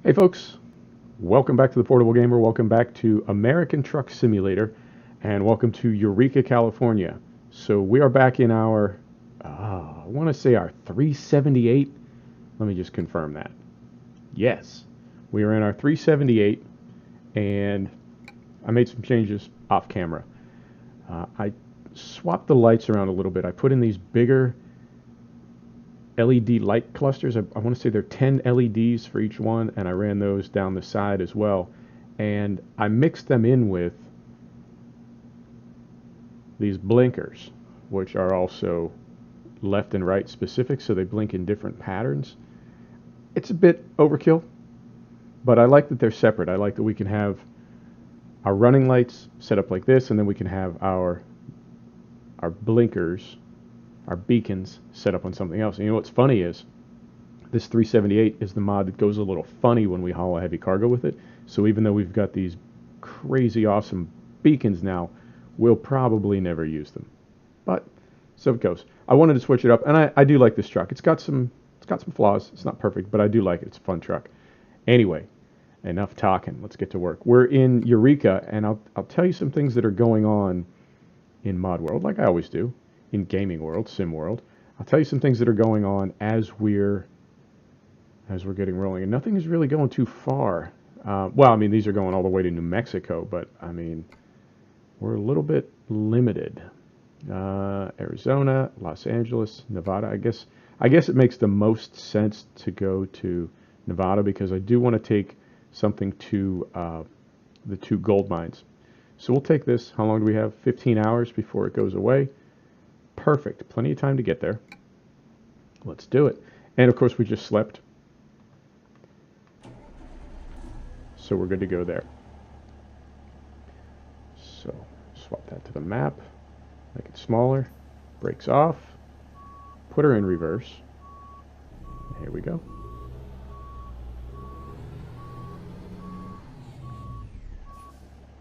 Hey folks, welcome back to the Portable Gamer, welcome back to American Truck Simulator, and welcome to Eureka, California. So we are back in our, I want to say our 378. Let me just confirm that. Yes, we are in our 378, and I made some changes off camera. I swapped the lights around a little bit. I put in these bigger LED light clusters. I want to say they're 10 LEDs for each one, and I ran those down the side as well. And I mixed them in with these blinkers, which are also left and right specific, so they blink in different patterns. It's a bit overkill, but I like that they're separate. I like that we can have our running lights set up like this, and then we can have our blinkers, our beacons, set up on something else. And you know what's funny is this 378 is the mod that goes a little funny when we haul a heavy cargo with it. So even though we've got these crazy awesome beacons now, we'll probably never use them. But so it goes. I wanted to switch it up, and I do like this truck. It's got some flaws. It's not perfect, but I do like it. It's a fun truck. Anyway, enough talking. Let's get to work. We're in Eureka, and I'll tell you some things that are going on in mod world, like I always do. In gaming world, sim world, I'll tell you some things that are going on as we're getting rolling, and nothing is really going too far. Well, I mean, these are going all the way to New Mexico, but I mean, we're a little bit limited. Arizona, Los Angeles, Nevada. I guess it makes the most sense to go to Nevada because I do want to take something to the two gold mines. So we'll take this. How long do we have? 15 hours before it goes away. Perfect. Plenty of time to get there. Let's do it. And of course we just slept, so we're good to go there. So swap that to the map, make it smaller, brakes off, put her in reverse. Here we go.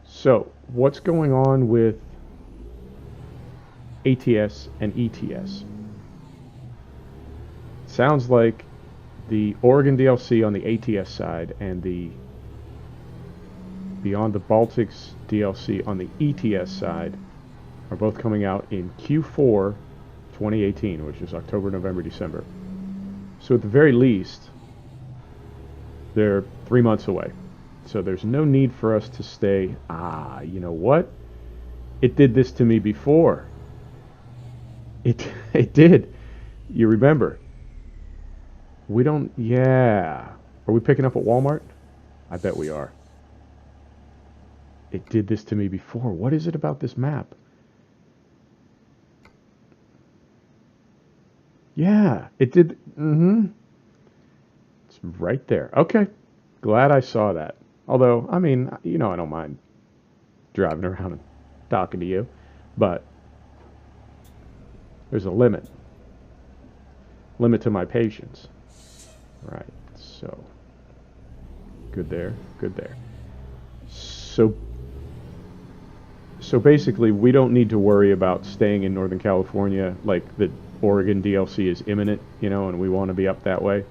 So what's going on with ATS and ETS? Sounds like the Oregon DLC on the ATS side and the Beyond the Baltics DLC on the ETS side are both coming out in Q4 2018, which is October, November, December. So at the very least, they're 3 months away. So there's no need for us to stay, you know what? It did this to me before. It did. You remember. We don't, yeah. Are we picking up at Walmart? I bet we are. It did this to me before. What is it about this map? Yeah, it did. It's right there. Okay. Glad I saw that. Although, I mean, you know, I don't mind driving around and talking to you, but there's a limit to my patience. Right, so good there, good there. So basically we don't need to worry about staying in Northern California, like the Oregon DLC is imminent, you know, and we want to be up that way.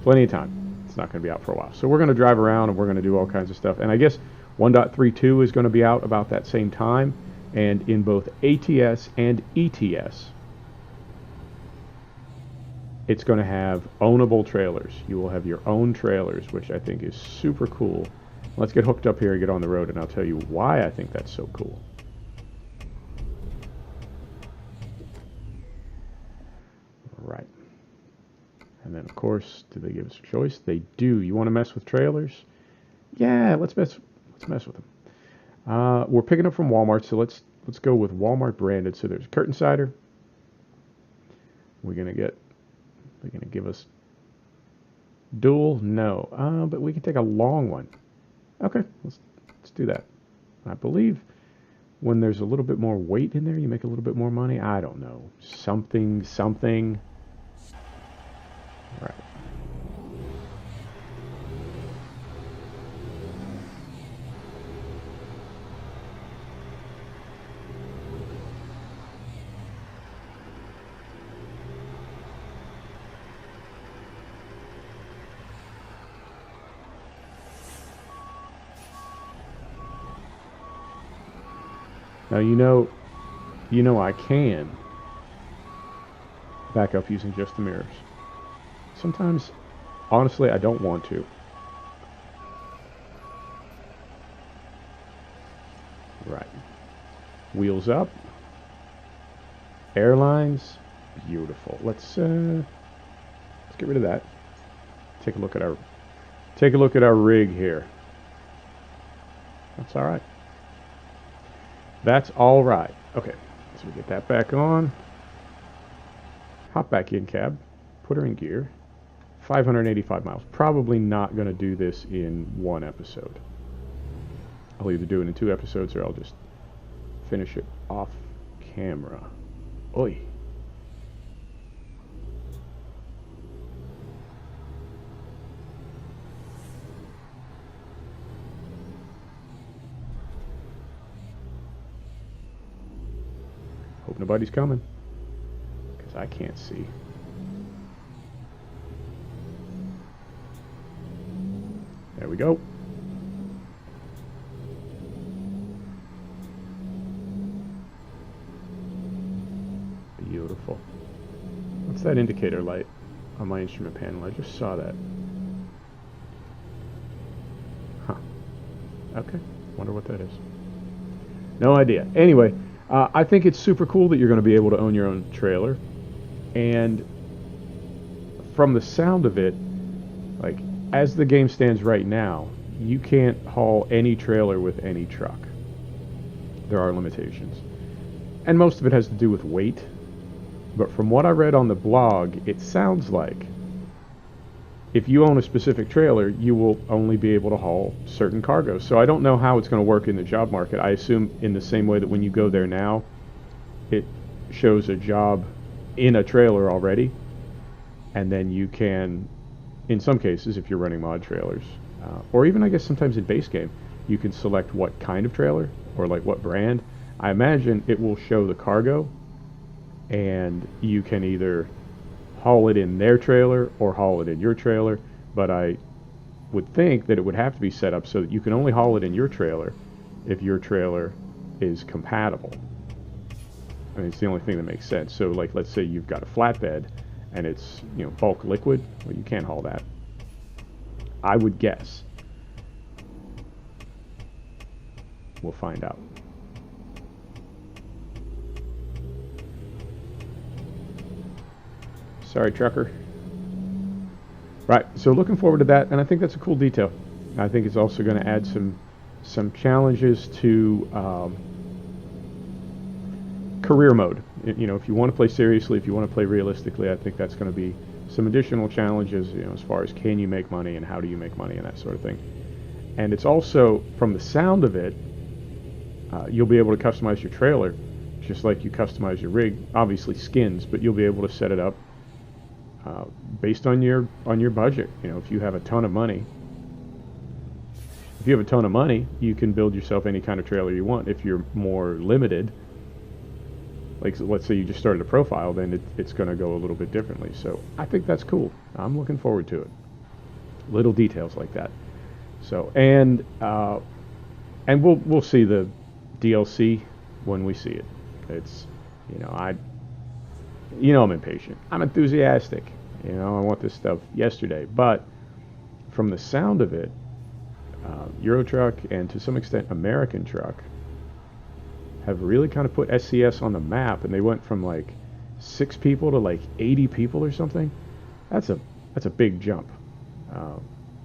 Plenty of time. It's not going to be out for a while. So we're going to drive around and we're going to do all kinds of stuff. And I guess 1.32 is going to be out about that same time. And in both ATS and ETS, it's going to have ownable trailers. You will have your own trailers, which I think is super cool. Let's get hooked up here and get on the road, and I'll tell you why I think that's so cool. Right. And then, of course, do they give us a choice? They do. You want to mess with trailers? Yeah, let's mess with them. We're picking up from Walmart, so let's go with Walmart branded. So there's a curtain cider. They're gonna give us dual? No. But we can take a long one. Okay, let's do that. I believe when there's a little bit more weight in there, you make a little bit more money. I don't know. Something. Right. Now you know I can back up using just the mirrors. Sometimes, honestly, I don't want to. Right. Wheels up. Airlines. Beautiful. Let's get rid of that. Take a look at our rig here. That's all right. That's all right. Okay. So we get that back on. Hop back in cab. Put her in gear. 585 miles. Probably not going to do this in one episode. I'll either do it in 2 episodes or I'll just finish it off camera. Oi. Hope nobody's coming, because I can't see. There we go. Beautiful. What's that indicator light on my instrument panel? I just saw that. Huh. Okay. Wonder what that is. No idea. Anyway, I think it's super cool that you're going to be able to own your own trailer. And from the sound of it, like, as the game stands right now, you can't haul any trailer with any truck. There are limitations. And most of it has to do with weight. But from what I read on the blog, it sounds like if you own a specific trailer, you will only be able to haul certain cargoes. So I don't know how it's going to work in the job market. I assume in the same way that when you go there now, it shows a job in a trailer already. And then you can, in some cases, if you're running mod trailers, or even I guess sometimes in base game, you can select what kind of trailer or like what brand. I imagine it will show the cargo, and you can either haul it in their trailer or haul it in your trailer, but I would think that it would have to be set up so that you can only haul it in your trailer if your trailer is compatible. I mean, it's the only thing that makes sense. So like, let's say you've got a flatbed and it's, you know, bulk liquid, well, you can't haul that, I would guess. We'll find out. Sorry, trucker. Right, so looking forward to that, and I think that's a cool detail. I think it's also going to add some challenges to career mode. You know, if you want to play seriously, if you want to play realistically, I think that's going to be some additional challenges, you know, as far as can you make money and how do you make money and that sort of thing. And it's also, from the sound of it, you'll be able to customize your trailer just like you customize your rig. Obviously skins, but you'll be able to set it up based on your budget. You know, if you have a ton of money, you can build yourself any kind of trailer you want. If you're more limited, like let's say you just started a profile, then it's going to go a little bit differently. So I think that's cool. I'm looking forward to it. Little details like that. So and we'll see the DLC when we see it. It's, you know, I'm impatient. I'm enthusiastic. You know, I want this stuff yesterday. But from the sound of it, Euro Truck and to some extent American Truck have really kind of put SCS on the map, and they went from like 6 people to like 80 people or something. That's a big jump.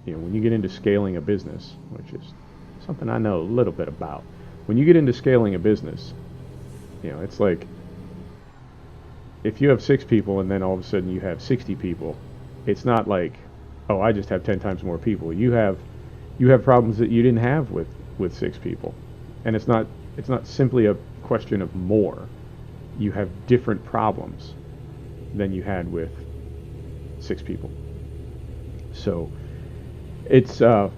You know, when you get into scaling a business, which is something I know a little bit about, when you get into scaling a business, you know, it's like if you have 6 people and then all of a sudden you have 60 people, it's not like, oh, I just have 10 times more people. You have problems that you didn't have with 6 people, and it's not simply a question of more. You have different problems than you had with 6 people. So it's good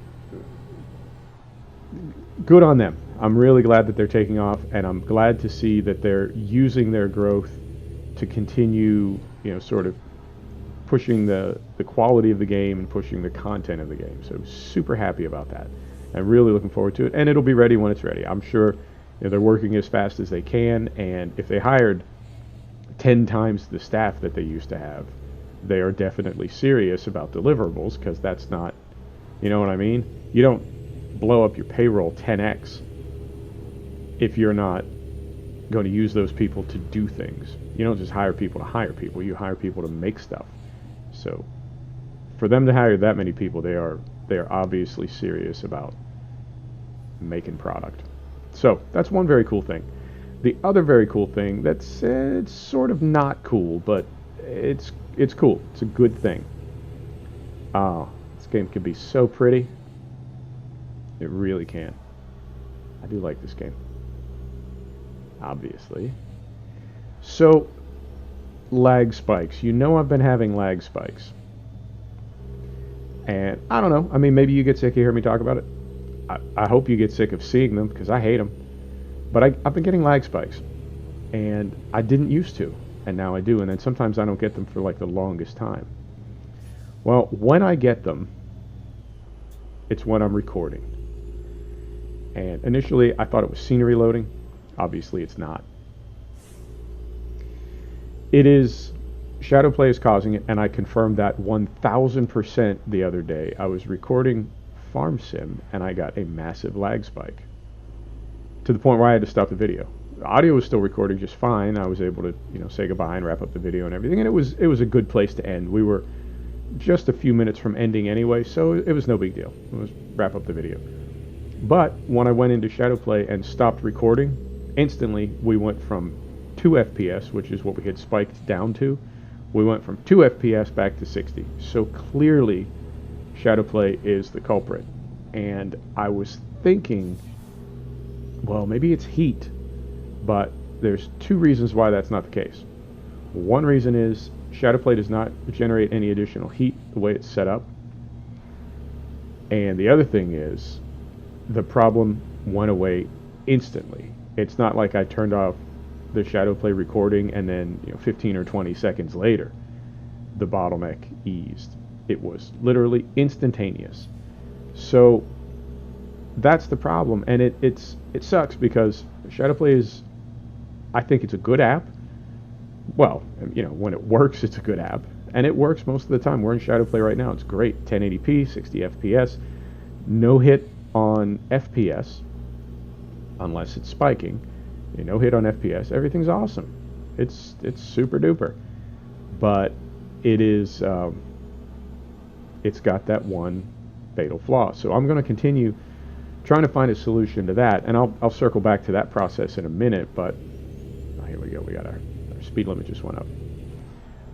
on them. I'm really glad that they're taking off, and I'm glad to see that they're using their growth to continue, you know, sort of pushing the quality of the game and pushing the content of the game. So super happy about that. I'm really looking forward to it, and it'll be ready when it's ready. I'm sure, They're working as fast as they can, and if they hired 10 times the staff that they used to have, they are definitely serious about deliverables, because that's not, you know what I mean? You don't blow up your payroll 10x if you're not going to use those people to do things. You don't just hire people to hire people, you hire people to make stuff. So for them to hire that many people, they are obviously serious about making product. So that's one very cool thing. The other very cool thing that's it's sort of not cool, but it's cool. It's a good thing. This game can be so pretty. It really can. I do like this game, obviously. So, lag spikes. You know I've been having lag spikes. And I don't know. I mean, maybe you get sick of hearing me talk about it. I hope you get sick of seeing them, because I hate them. But I've been getting lag spikes. And I didn't used to. And now I do. And then sometimes I don't get them for like the longest time. Well, when I get them, it's when I'm recording. And initially I thought it was scenery loading. Obviously it's not. It is Shadowplay is causing it, and I confirmed that 1000% the other day. I was recording Farm Sim and I got a massive lag spike, to the point where I had to stop the video. The audio was still recording just fine. I was able to, say goodbye and wrap up the video and everything, and it was a good place to end. We were just a few minutes from ending anyway, so it was no big deal. It was wrap up the video. But when I went into Shadowplay and stopped recording, instantly we went from 2 FPS, which is what we had spiked down to. We went from 2 FPS back to 60. So clearly Shadowplay is the culprit. And I was thinking, well, maybe it's heat, but there's two reasons why that's not the case. One reason is Shadowplay does not generate any additional heat the way it's set up. And the other thing is, the problem went away instantly. It's not like I turned off the Shadowplay recording and then 15 or 20 seconds later the bottleneck eased. It was literally instantaneous. So that's the problem, and it sucks, because Shadowplay is, I think it's a good app. Well, when it works, it's a good app, and it works most of the time. We're in Shadowplay right now. It's great. 1080p, 60 FPS, no hit on FPS unless it's spiking. No hit on FPS. Everything's awesome. It's super duper. But it is it's got that one fatal flaw. So I'm going to continue trying to find a solution to that, and I'll circle back to that process in a minute. But here we go. We got our speed limit just went up.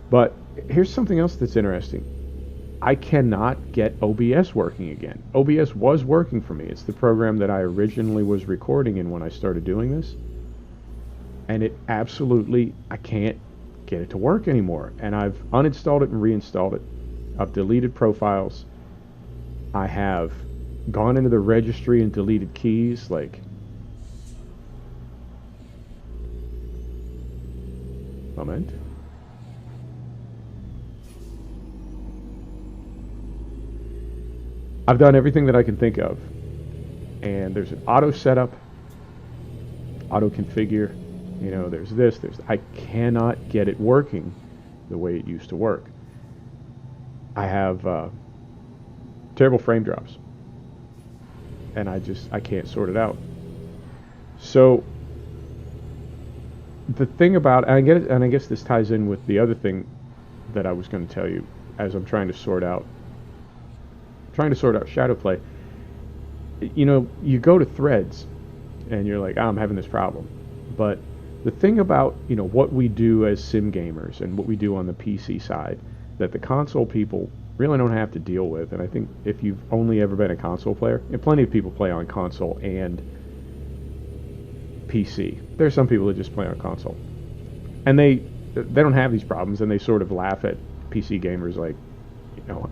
But here's something else that's interesting. I cannot get OBS working again. OBS was working for me. It's the program that I originally was recording in when I started doing this. And it absolutely, I can't get it to work anymore. And I've uninstalled it and reinstalled it. I've deleted profiles. I have gone into the registry and deleted keys. Moment. I've done everything that I can think of. And there's an auto setup, auto configure. There's this, I cannot get it working the way it used to work. I have terrible frame drops, and I can't sort it out. So the thing about, and I guess this ties in with the other thing that I was going to tell you as I'm trying to sort out Shadowplay. You go to threads and you're like, I'm having this problem. But the thing about, what we do as sim gamers and what we do on the PC side that the console people really don't have to deal with, and I think if you've only ever been a console player, and plenty of people play on console and PC. There's some people that just play on console. And they don't have these problems, and they sort of laugh at PC gamers like,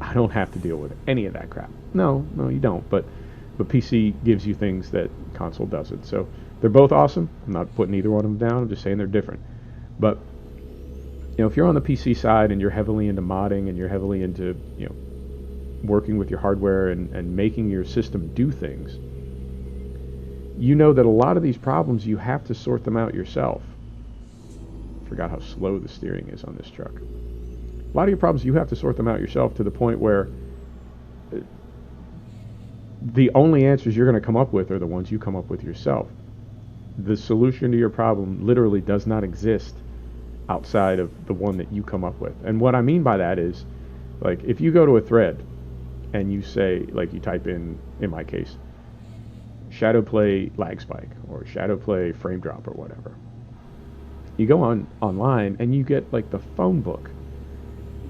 I don't have to deal with any of that crap. No, you don't, but PC gives you things that console doesn't. So they're both awesome. I'm not putting either one of them down. I'm just saying they're different. But if you're on the PC side and you're heavily into modding and you're heavily into working with your hardware and making your system do things, you know that a lot of these problems, you have to sort them out yourself. Forgot how slow the steering is on this truck. A lot of your problems, you have to sort them out yourself to the point where the only answers you're going to come up with are the ones you come up with yourself. The solution to your problem literally does not exist outside of the one that you come up with. And what I mean by that is, like, if you go to a thread and you say, like, you type in my case, shadow play lag spike or shadow play frame drop or whatever, you go online and you get like the phone book.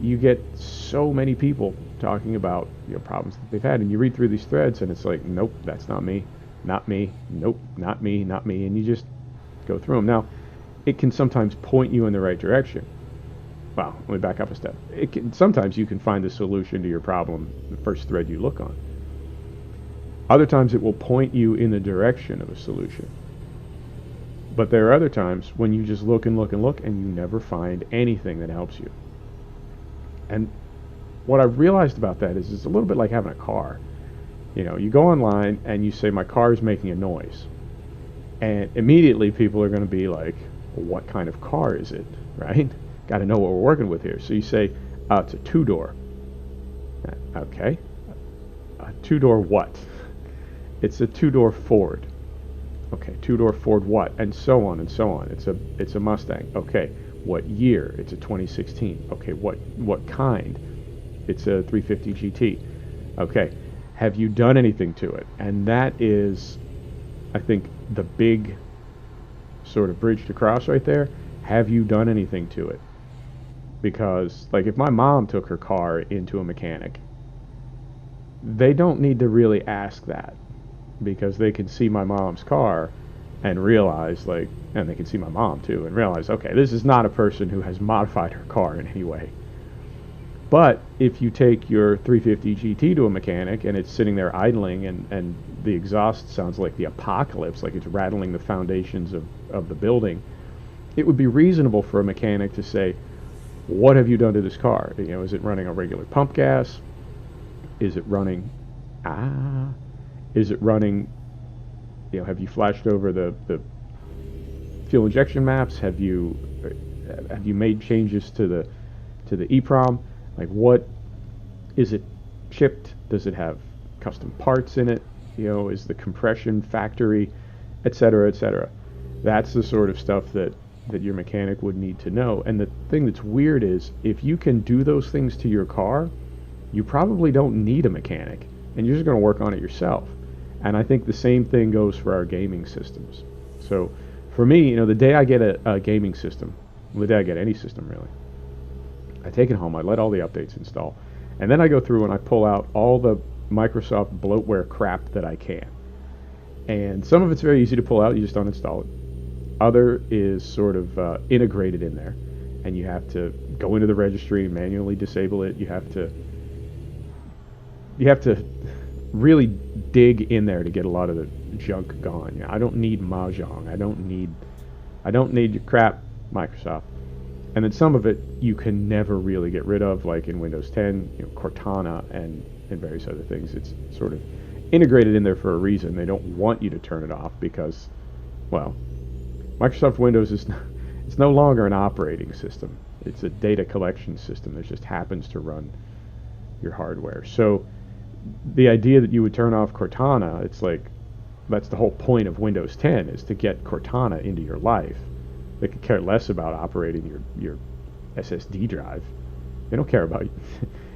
You get so many people talking about, problems that they've had, and you read through these threads and it's like, nope, that's not me, nope, not me, and you just go through them. Now, it can sometimes point you in the right direction. Well, let me back up a step. Sometimes you can find the solution to your problem the first thread you look on. Other times it will point you in the direction of a solution. But there are other times when you just look and look and look and you never find anything that helps you. And what I've realized about that is it's a little bit like having a car. You go online and you say, my car is making a noise. And immediately people are going to be like, well, what kind of car is it, right? Got to know what we're working with here. So you say, it's a two-door. Okay. A two-door what? It's a two-door Ford. Okay, two-door Ford what? And so on and so on. It's a Mustang. Okay, what year? It's a 2016. Okay, what kind? It's a 350 GT. Okay, have you done anything to it? And that is, I think, the big sort of bridge to cross right there. Have you done anything to it? Because, like, if my mom took her car into a mechanic, they don't need to really ask that, because they can see my mom's car and realize, like, and they can see my mom too and realize, okay, this is not a person who has modified her car in any way. But if you take your 350 GT to a mechanic and it's sitting there idling and the exhaust sounds like the apocalypse, like it's rattling the foundations of the building, it would be reasonable for a mechanic to say, what have you done to this car? Is it running a regular pump gas? Is it running, is it running, have you flashed over the fuel injection maps? Have you made changes to the EEPROM? Like, what is it chipped? Does it have custom parts in it? Is the compression factory, et cetera, et cetera? That's the sort of stuff that your mechanic would need to know. And the thing that's weird is, if you can do those things to your car, you probably don't need a mechanic, and you're just going to work on it yourself. And I think the same thing goes for our gaming systems. So for me, the day I get a gaming system, the day I get any system really, I take it home, I let all the updates install, and then I go through and I pull out all the Microsoft bloatware crap that I can. And some of it's very easy to pull out, you just uninstall it. Other is sort of integrated in there, and you have to go into the registry and manually disable it. You have to really dig in there to get a lot of the junk gone. I don't need Mahjong. I don't need your crap, Microsoft. And then some of it you can never really get rid of, like in Windows 10, Cortana and various other things. It's sort of integrated in there for a reason. They don't want you to turn it off because, well, Microsoft Windows it's no longer an operating system. It's a data collection system that just happens to run your hardware. So the idea that you would turn off Cortana, it's like, that's the whole point of Windows 10, is to get Cortana into your life. They could care less about operating your SSD drive. They don't care about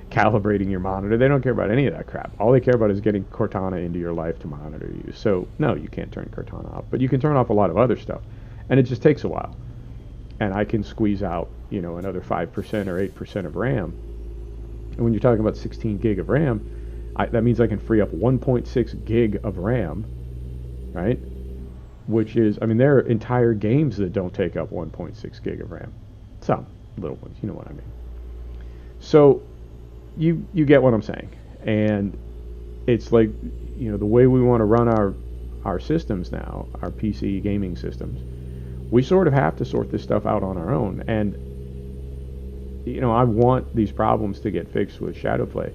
calibrating your monitor. They don't care about any of that crap. All they care about is getting Cortana into your life to monitor you. So no, you can't turn Cortana off, but you can turn off a lot of other stuff, and it just takes a while. And I can squeeze out, another 5% or 8% of RAM. And when you're talking about 16 gig of RAM, that means I can free up 1.6 gig of RAM, right? Which is, there are entire games that don't take up 1.6 gig of RAM. Some little ones, you know what I mean. So you get what I'm saying. And it's like, the way we want to run our systems now, our PC gaming systems, we sort of have to sort this stuff out on our own. And, I want these problems to get fixed with Shadowplay.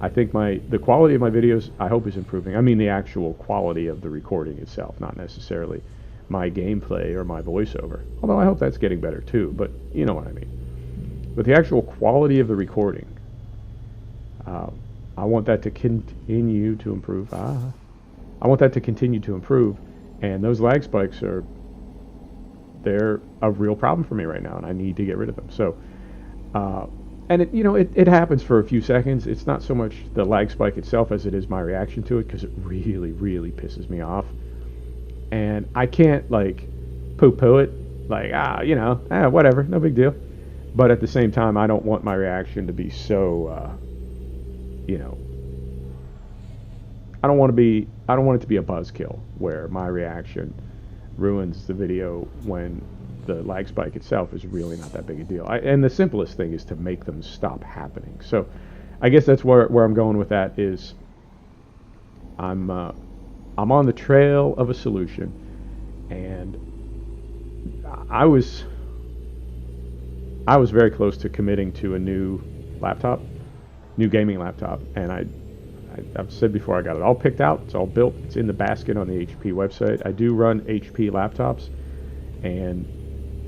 I think the quality of my videos, I hope, is improving. I mean the actual quality of the recording itself, not necessarily my gameplay or my voiceover. Although I hope that's getting better too, but you know what I mean. But the actual quality of the recording, I want that to continue to improve. I want that to continue to improve, and those lag spikes they're a real problem for me right now, and I need to get rid of them. So, and it happens for a few seconds. It's not so much the lag spike itself as it is my reaction to it, because it really, really pisses me off. And I can't like poo-poo it, like whatever, no big deal. But at the same time, I don't want my reaction to be so, I don't want it to be a buzzkill where my reaction ruins the video when the lag spike itself is really not that big a deal. And the simplest thing is to make them stop happening. So I guess that's where I'm going with that is I'm on the trail of a solution, and I was very close to committing to a new gaming laptop, and I've said before, I got it all picked out. It's all built. It's in the basket on the HP website. I do run HP laptops, and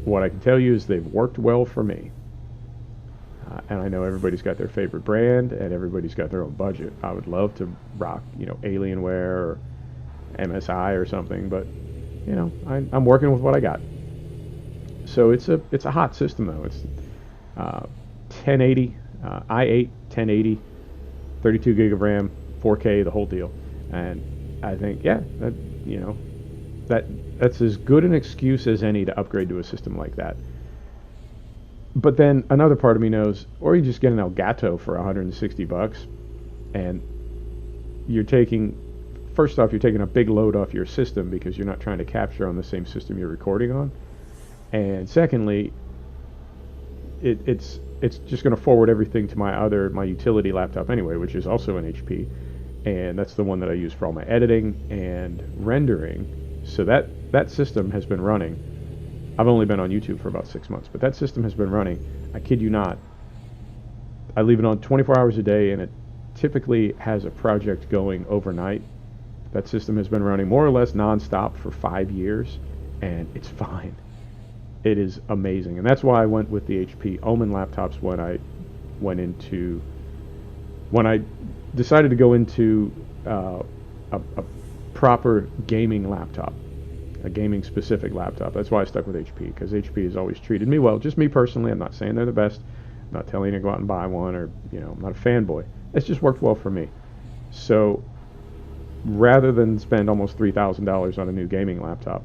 what I can tell you is they've worked well for me. And I know everybody's got their favorite brand, and everybody's got their own budget. I would love to rock, Alienware or MSI or something, but I'm working with what I got. So it's a hot system though. It's 1080 i8 1080, 32 gig of RAM, 4K, the whole deal. And I think that's as good an excuse as any to upgrade to a system like that. But then another part of me knows, or you just get an Elgato for $160, and you're taking a big load off your system because you're not trying to capture on the same system you're recording on. And secondly, it's just going to forward everything to my utility laptop anyway, which is also an HP, and that's the one that I use for all my editing and rendering. So that system has been running. I've only been on YouTube for about 6 months, but that system has been running. I kid you not. I leave it on 24 hours a day, and it typically has a project going overnight. That system has been running more or less nonstop for 5 years, and it's fine. It is amazing, and that's why I went with the HP Omen laptops when I decided to go into a proper gaming laptop, a gaming specific laptop. That's why I stuck with HP, because HP has always treated me well. Just me personally. I'm not saying they're the best. I'm not telling you to go out and buy one, or I'm not a fanboy. It's just worked well for me. So rather than spend almost $3,000 on a new gaming laptop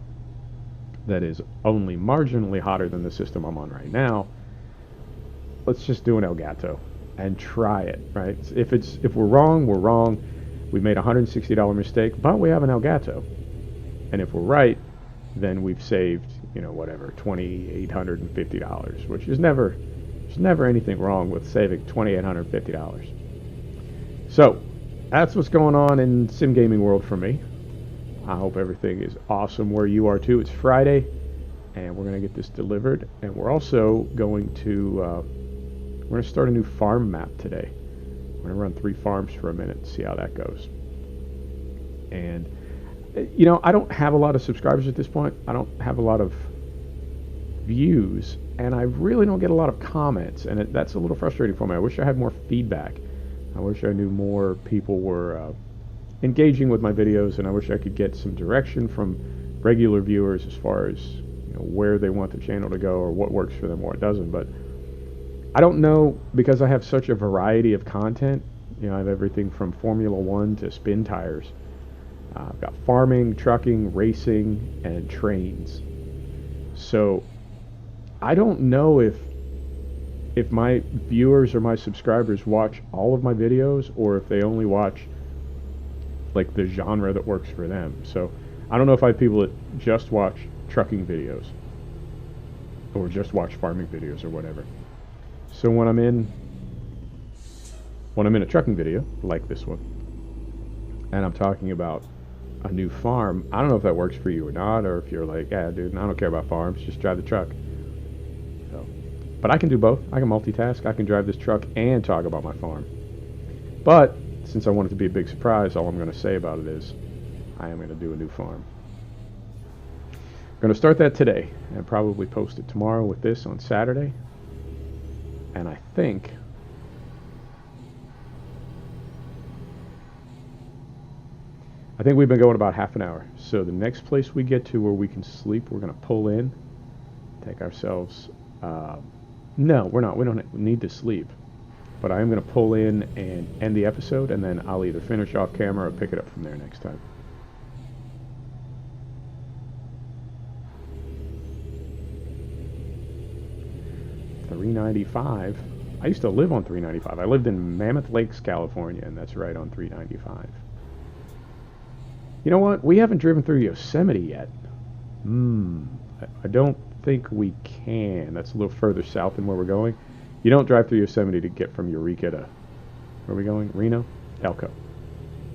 that is only marginally hotter than the system I'm on right now, let's just do an Elgato and try it, right? If we're wrong, we're wrong. We made a $160 mistake, but we have an Elgato. And if we're right, then we've saved, $2,850, which is there's never anything wrong with saving $2,850. So that's what's going on in sim gaming world for me. I hope everything is awesome where you are too. It's Friday, and we're going to get this delivered, and we're also going to start a new farm map today. We're going to run 3 farms for a minute and see how that goes. And I don't have a lot of subscribers at this point. I don't have a lot of views, and I really don't get a lot of comments, and that's a little frustrating for me. I wish I had more feedback. I wish I knew more people were engaging with my videos, and I wish I could get some direction from regular viewers as far as where they want the channel to go, or what works for them or what doesn't. But I don't know, because I have such a variety of content. I have everything from Formula One to spin tires. I've got farming, trucking, racing, and trains. So I don't know if my viewers or my subscribers watch all of my videos, or if they only watch like the genre that works for them. So I don't know if I have people that just watch trucking videos or just watch farming videos or whatever. So when I'm in a trucking video like this one, and I'm talking about a new farm, I don't know if that works for you or not, or if you're like, yeah, dude, I don't care about farms, just drive the truck. So, but I can do both. I can multitask. I can drive this truck and talk about my farm. But since I want it to be a big surprise, all I'm going to say about it is I am going to do a new farm. I'm going to start that today and probably post it tomorrow with this on Saturday. And I think we've been going about half an hour. So the next place we get to where we can sleep, we're going to pull in, take ourselves. No, we're not. We don't need to sleep. But I am going to pull in and end the episode, and then I'll either finish off camera or pick it up from there next time. $395. I used to live on 395. I lived in Mammoth Lakes, California, and that's right on 395. You know what? We haven't driven through Yosemite yet. I don't think we can. That's a little further south than where we're going. You don't drive through Yosemite to get from Eureka to... Where are we going? Reno? Elko.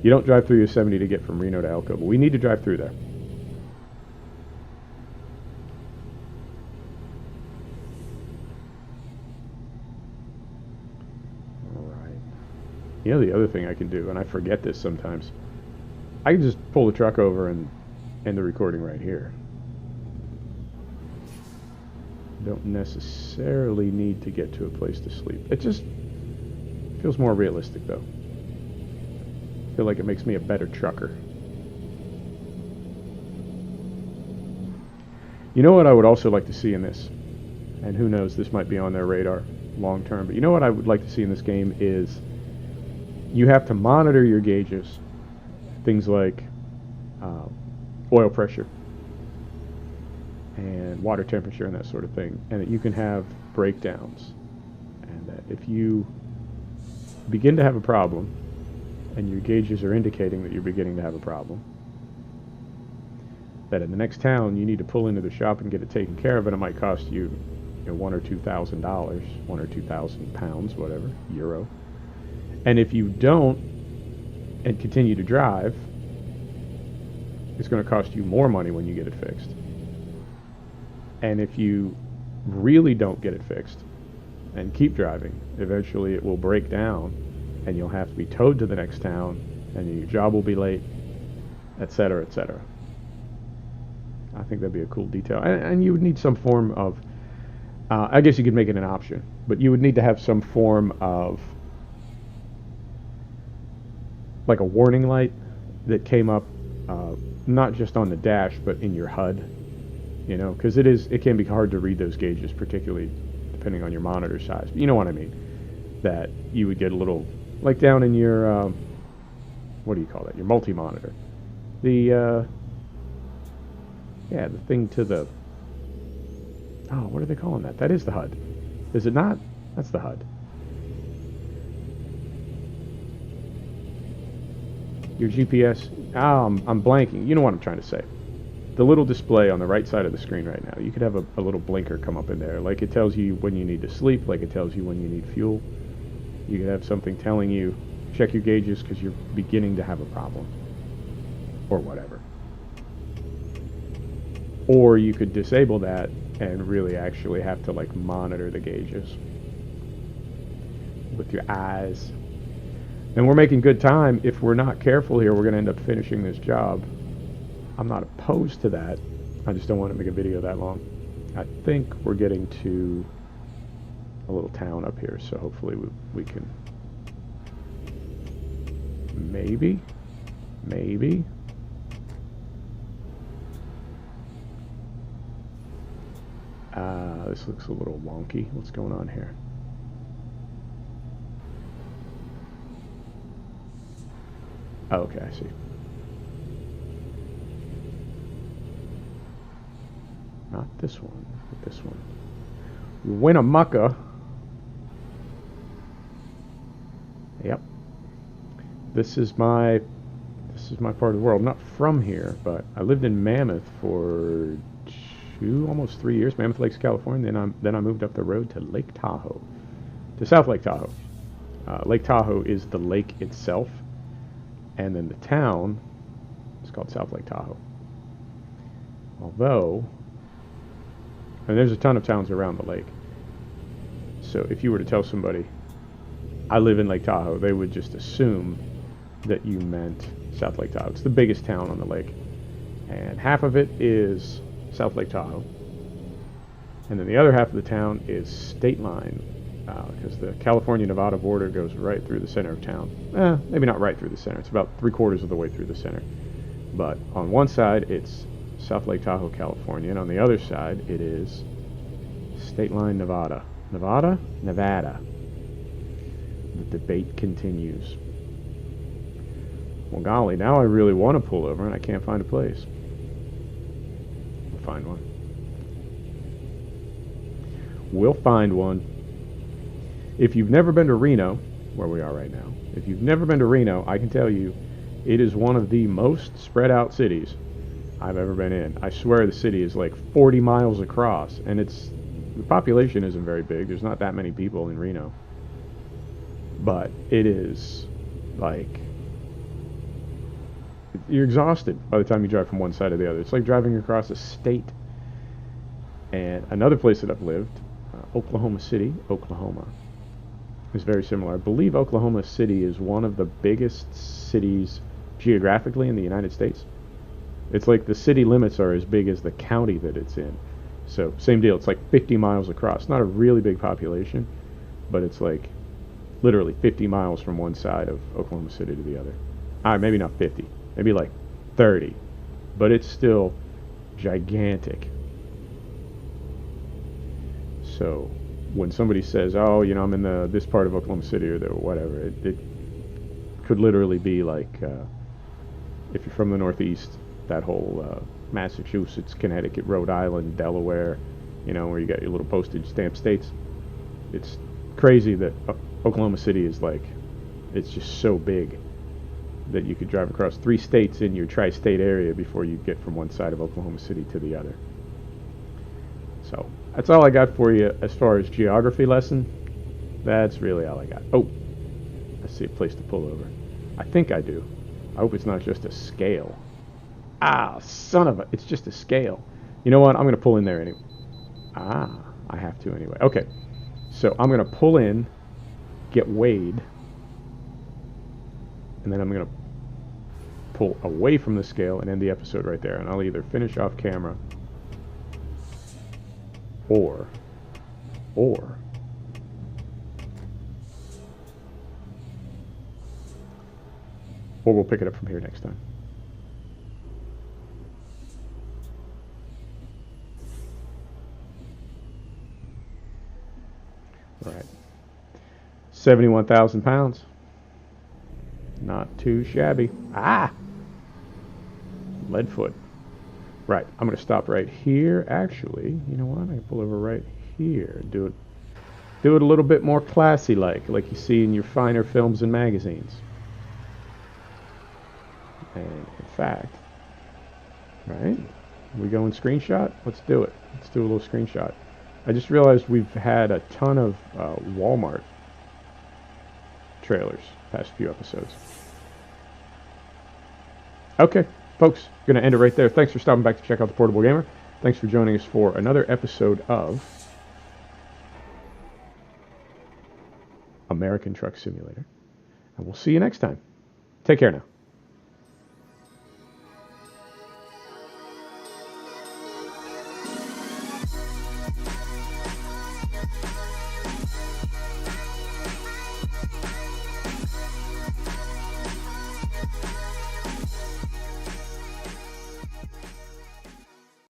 You don't drive through Yosemite to get from Reno to Elko, but we need to drive through there. Alright. You know the other thing I can do, and I forget this sometimes, I can just pull the truck over and end the recording right here. Don't necessarily need to get to a place to sleep. It just feels more realistic, though. I feel like it makes me a better trucker. You know what I would also like to see in this? And who knows, this might be on their radar long term, but you know what I would like to see in this game is you have to monitor your gauges. Things like oil pressure and water temperature and that sort of thing, and that you can have breakdowns, and that if you begin to have a problem and your gauges are indicating that you're beginning to have a problem, that in the next town you need to pull into the shop and get it taken care of, and it might cost you, $1,000 or $2,000, £1,000 or £2,000, whatever, euro. And if you don't and continue to drive, it's going to cost you more money when you get it fixed. And if you really don't get it fixed and keep driving, eventually it will break down and you'll have to be towed to the next town and your job will be late, etc., etc. I think that'd be a cool detail. And you would need some form of, I guess you could make it an option, but you would need to have some form of like a warning light that came up not just on the dash but in your HUD, because it can be hard to read those gauges, particularly depending on your monitor size. But you know what I mean, that you would get a little, like down in your what do you call that, your multi-monitor, the thing to the, what are they calling that? That is the HUD, is it not? That's the HUD. Your GPS, I'm blanking. You know what I'm trying to say. The little display on the right side of the screen right now, you could have a little blinker come up in there. Like it tells you when you need to sleep, like it tells you when you need fuel. You could have something telling you, check your gauges because you're beginning to have a problem. Or whatever. Or you could disable that and really actually have to like monitor the gauges with your eyes. And we're making good time. If we're not careful here, we're going to end up finishing this job. I'm not opposed to that. I just don't want to make a video that long. I think we're getting to a little town up here, so hopefully we can maybe. This looks a little wonky. What's going on here? Oh, okay, I see. Not this one, but this one. Winnemucca. Yep. This is my part of the world. I'm not from here, but I lived in Mammoth for almost 3 years, Mammoth Lakes, California. Then I moved up the road to Lake Tahoe, to South Lake Tahoe. Lake Tahoe is the lake itself, and then the town is called South Lake Tahoe. Although, and there's a ton of towns around the lake. So if you were to tell somebody, I live in Lake Tahoe, they would just assume that you meant South Lake Tahoe. It's the biggest town on the lake. And half of it is South Lake Tahoe. And then the other half of the town is state line, because the California-Nevada border goes right through the center of town. Maybe not right through the center. It's about 3/4 of the way through the center. But on one side, it's South Lake Tahoe, California, and on the other side, it is state line, Nevada. Nevada? Nevada. The debate continues. Well, golly, now I really want to pull over, and I can't find a place. We'll find one. We'll find one. If you've never been to Reno, where we are right now, if you've never been to Reno, I can tell you it is one of the most spread out cities I've ever been in. I swear the city is like 40 miles across, and the population isn't very big. There's not that many people in Reno. But it is like, you're exhausted by the time you drive from one side to the other. It's like driving across a state. And another place that I've lived, Oklahoma City, Oklahoma, is very similar. I believe Oklahoma City is one of the biggest cities geographically in the United States. It's like the city limits are as big as the county that it's in. So same deal. It's like 50 miles across. Not a really big population, but it's like literally 50 miles from one side of Oklahoma City to the other. Maybe not 50. Maybe like 30. But it's still gigantic. So when somebody says, oh, I'm in this part of Oklahoma City or whatever, it could literally be like, if you're from the Northeast, that whole Massachusetts, Connecticut, Rhode Island, Delaware, where you got your little postage stamp states. It's crazy that Oklahoma City is like, it's just so big that you could drive across 3 states in your tri-state area before you get from one side of Oklahoma City to the other. So that's all I got for you as far as geography lesson. That's really all I got. Oh, I see a place to pull over. I think I do. I hope it's not just a scale. Son of a... It's just a scale. You know what? I'm going to pull in there anyway. I have to anyway. Okay. So I'm going to pull in, get weighed, and then I'm going to pull away from the scale and end the episode right there. And I'll either finish off camera or we'll pick it up from here next time. Right. 71,000 pounds. Not too shabby. Leadfoot. Right. I'm going to stop right here. Actually, you know what? I can pull over right here. Do it a little bit more classy like you see in your finer films and magazines. And in fact, right? We go in screenshot? Let's do it. Let's do a little screenshot. I just realized we've had a ton of Walmart trailers past few episodes. Okay, folks, going to end it right there. Thanks for stopping back to check out The Portable Gamer. Thanks for joining us for another episode of American Truck Simulator. And we'll see you next time. Take care now.